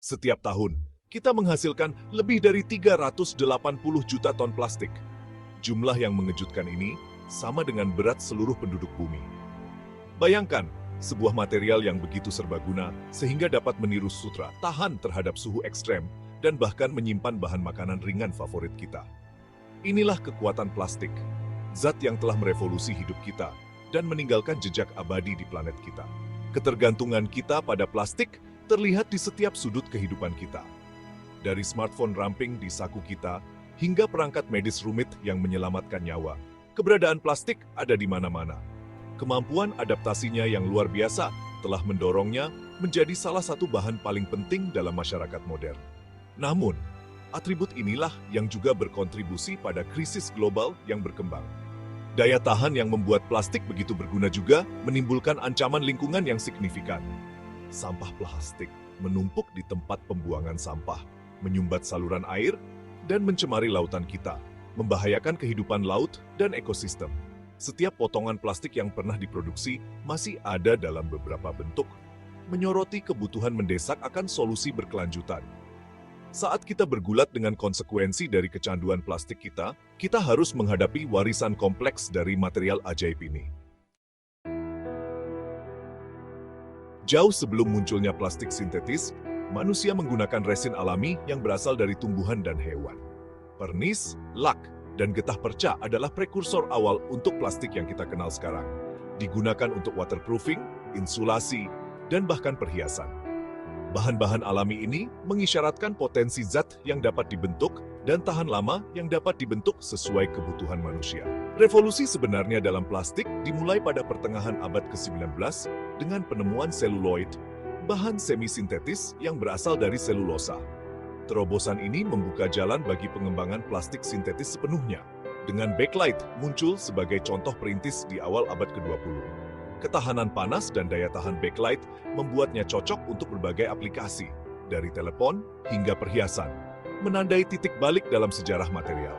Setiap tahun, kita menghasilkan lebih dari 380 juta ton plastik. Jumlah yang mengejutkan ini sama dengan berat seluruh penduduk bumi. Bayangkan, sebuah material yang begitu serbaguna sehingga dapat meniru sutra, tahan terhadap suhu ekstrem, dan bahkan menyimpan bahan makanan ringan favorit kita. Inilah kekuatan plastik, zat yang telah merevolusi hidup kita dan meninggalkan jejak abadi di planet kita. Ketergantungan kita pada plastik terlihat di setiap sudut kehidupan kita. Dari smartphone ramping di saku kita, hingga perangkat medis rumit yang menyelamatkan nyawa, keberadaan plastik ada di mana-mana. Kemampuan adaptasinya yang luar biasa telah mendorongnya menjadi salah satu bahan paling penting dalam masyarakat modern. Namun, atribut inilah yang juga berkontribusi pada krisis global yang berkembang. Daya tahan yang membuat plastik begitu berguna juga menimbulkan ancaman lingkungan yang signifikan. Sampah plastik menumpuk di tempat pembuangan sampah, menyumbat saluran air, dan mencemari lautan kita, membahayakan kehidupan laut dan ekosistem. Setiap potongan plastik yang pernah diproduksi masih ada dalam beberapa bentuk, menyoroti kebutuhan mendesak akan solusi berkelanjutan. Saat kita bergulat dengan konsekuensi dari kecanduan plastik kita harus menghadapi warisan kompleks dari material ajaib ini. Jauh sebelum munculnya plastik sintetis, manusia menggunakan resin alami yang berasal dari tumbuhan dan hewan. Pernis, lak, dan getah perca adalah prekursor awal untuk plastik yang kita kenal sekarang. Digunakan untuk waterproofing, insulasi, dan bahkan perhiasan. Bahan-bahan alami ini mengisyaratkan potensi zat yang dapat dibentuk dan tahan lama yang dapat dibentuk sesuai kebutuhan manusia. Revolusi sebenarnya dalam plastik dimulai pada pertengahan abad ke-19 dengan penemuan seluloid, bahan semi-sintetis yang berasal dari selulosa. Terobosan ini membuka jalan bagi pengembangan plastik sintetis sepenuhnya, dengan backlight muncul sebagai contoh perintis di awal abad ke-20. Ketahanan panas dan daya tahan backlight membuatnya cocok untuk berbagai aplikasi, dari telepon hingga perhiasan, menandai titik balik dalam sejarah material.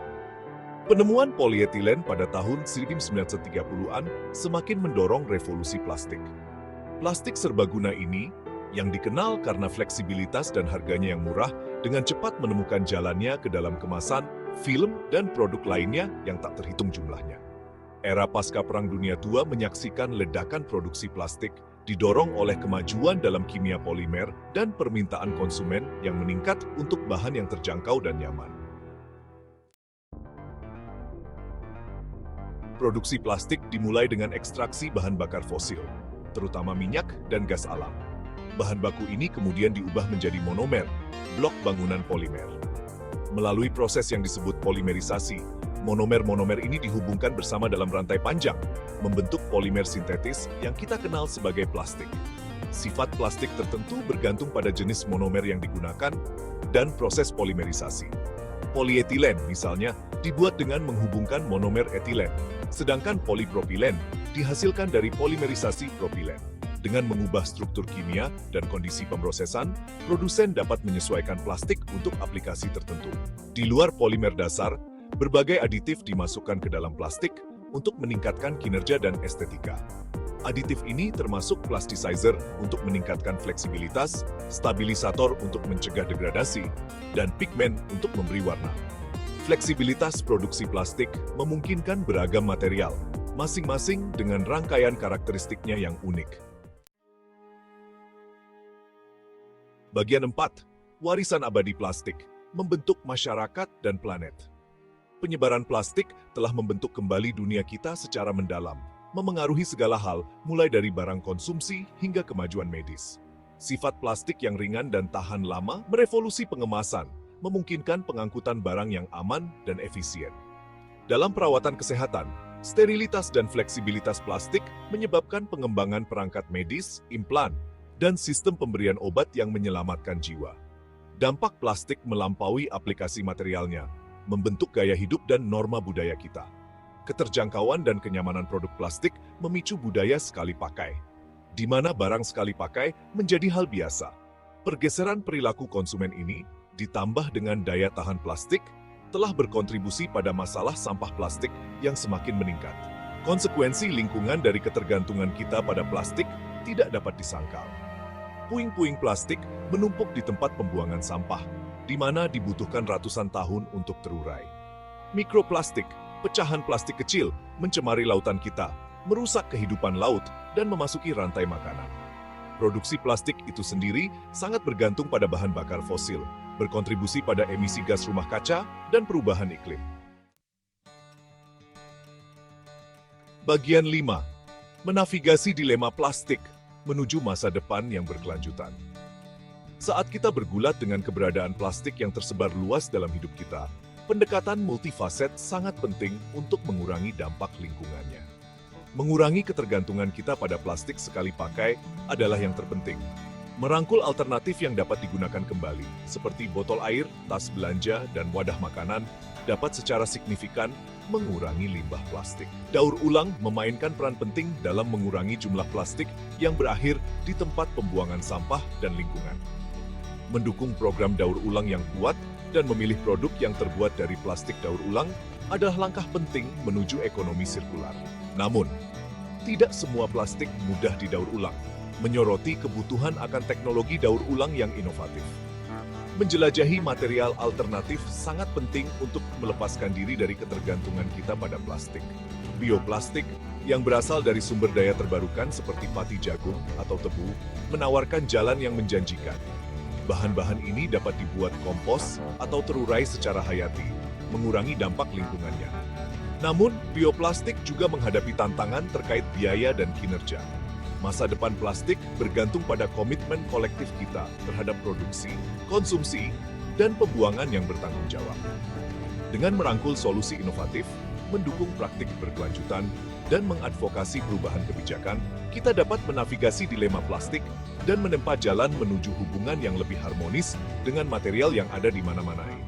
Penemuan polietilen pada tahun 1930-an semakin mendorong revolusi plastik. Plastik serbaguna ini, yang dikenal karena fleksibilitas dan harganya yang murah, dengan cepat menemukan jalannya ke dalam kemasan, film, dan produk lainnya yang tak terhitung jumlahnya. Era pasca Perang Dunia II menyaksikan ledakan produksi plastik, didorong oleh kemajuan dalam kimia polimer dan permintaan konsumen yang meningkat untuk bahan yang terjangkau dan nyaman. Produksi plastik dimulai dengan ekstraksi bahan bakar fosil, terutama minyak dan gas alam. Bahan baku ini kemudian diubah menjadi monomer, blok bangunan polimer. Melalui proses yang disebut polimerisasi, monomer-monomer ini dihubungkan bersama dalam rantai panjang, membentuk polimer sintetis yang kita kenal sebagai plastik. Sifat plastik tertentu bergantung pada jenis monomer yang digunakan dan proses polimerisasi. Polietilen, misalnya, dibuat dengan menghubungkan monomer etilen, sedangkan polipropilen dihasilkan dari polimerisasi propilen. Dengan mengubah struktur kimia dan kondisi pemrosesan, produsen dapat menyesuaikan plastik untuk aplikasi tertentu. Di luar polimer dasar, berbagai aditif dimasukkan ke dalam plastik untuk meningkatkan kinerja dan estetika. Aditif ini termasuk plasticizer untuk meningkatkan fleksibilitas, stabilisator untuk mencegah degradasi, dan pigmen untuk memberi warna. Fleksibilitas produksi plastik memungkinkan beragam material, masing-masing dengan rangkaian karakteristiknya yang unik. Bagian 4. Warisan abadi plastik, membentuk masyarakat dan planet. Penyebaran plastik telah membentuk kembali dunia kita secara mendalam, memengaruhi segala hal, mulai dari barang konsumsi hingga kemajuan medis. Sifat plastik yang ringan dan tahan lama merevolusi pengemasan, memungkinkan pengangkutan barang yang aman dan efisien. Dalam perawatan kesehatan, sterilitas dan fleksibilitas plastik menyebabkan pengembangan perangkat medis, implan, dan sistem pemberian obat yang menyelamatkan jiwa. Dampak plastik melampaui aplikasi materialnya, membentuk gaya hidup dan norma budaya kita. Keterjangkauan dan kenyamanan produk plastik memicu budaya sekali pakai, di mana barang sekali pakai menjadi hal biasa. Pergeseran perilaku konsumen ini, ditambah dengan daya tahan plastik, telah berkontribusi pada masalah sampah plastik yang semakin meningkat. Konsekuensi lingkungan dari ketergantungan kita pada plastik tidak dapat disangkal. puing-puing plastik menumpuk di tempat pembuangan sampah, di mana dibutuhkan ratusan tahun untuk terurai. Mikroplastik, pecahan plastik kecil, mencemari lautan kita, merusak kehidupan laut, dan memasuki rantai makanan. Produksi plastik itu sendiri sangat bergantung pada bahan bakar fosil, berkontribusi pada emisi gas rumah kaca dan perubahan iklim. Bagian 5. Menavigasi dilema plastik menuju masa depan yang berkelanjutan. Saat kita bergulat dengan keberadaan plastik yang tersebar luas dalam hidup kita, pendekatan multifaset sangat penting untuk mengurangi dampak lingkungannya. Mengurangi ketergantungan kita pada plastik sekali pakai adalah yang terpenting. Merangkul alternatif yang dapat digunakan kembali, seperti botol air, tas belanja, dan wadah makanan, dapat secara signifikan mengurangi limbah plastik. Daur ulang memainkan peran penting dalam mengurangi jumlah plastik yang berakhir di tempat pembuangan sampah dan lingkungan. Mendukung program daur ulang yang kuat dan memilih produk yang terbuat dari plastik daur ulang adalah langkah penting menuju ekonomi sirkular. Namun, tidak semua plastik mudah didaur ulang, menyoroti kebutuhan akan teknologi daur ulang yang inovatif. Menjelajahi material alternatif sangat penting untuk melepaskan diri dari ketergantungan kita pada plastik. Bioplastik yang berasal dari sumber daya terbarukan seperti pati jagung atau tebu menawarkan jalan yang menjanjikan. Bahan-bahan ini dapat dibuat kompos atau terurai secara hayati, mengurangi dampak lingkungannya. Namun, bioplastik juga menghadapi tantangan terkait biaya dan kinerja. Masa depan plastik bergantung pada komitmen kolektif kita terhadap produksi, konsumsi, dan pembuangan yang bertanggung jawab. Dengan merangkul solusi inovatif, mendukung praktik berkelanjutan, dan mengadvokasi perubahan kebijakan, kita dapat menavigasi dilema plastik dan menempa jalan menuju hubungan yang lebih harmonis dengan material yang ada di mana-mana ini.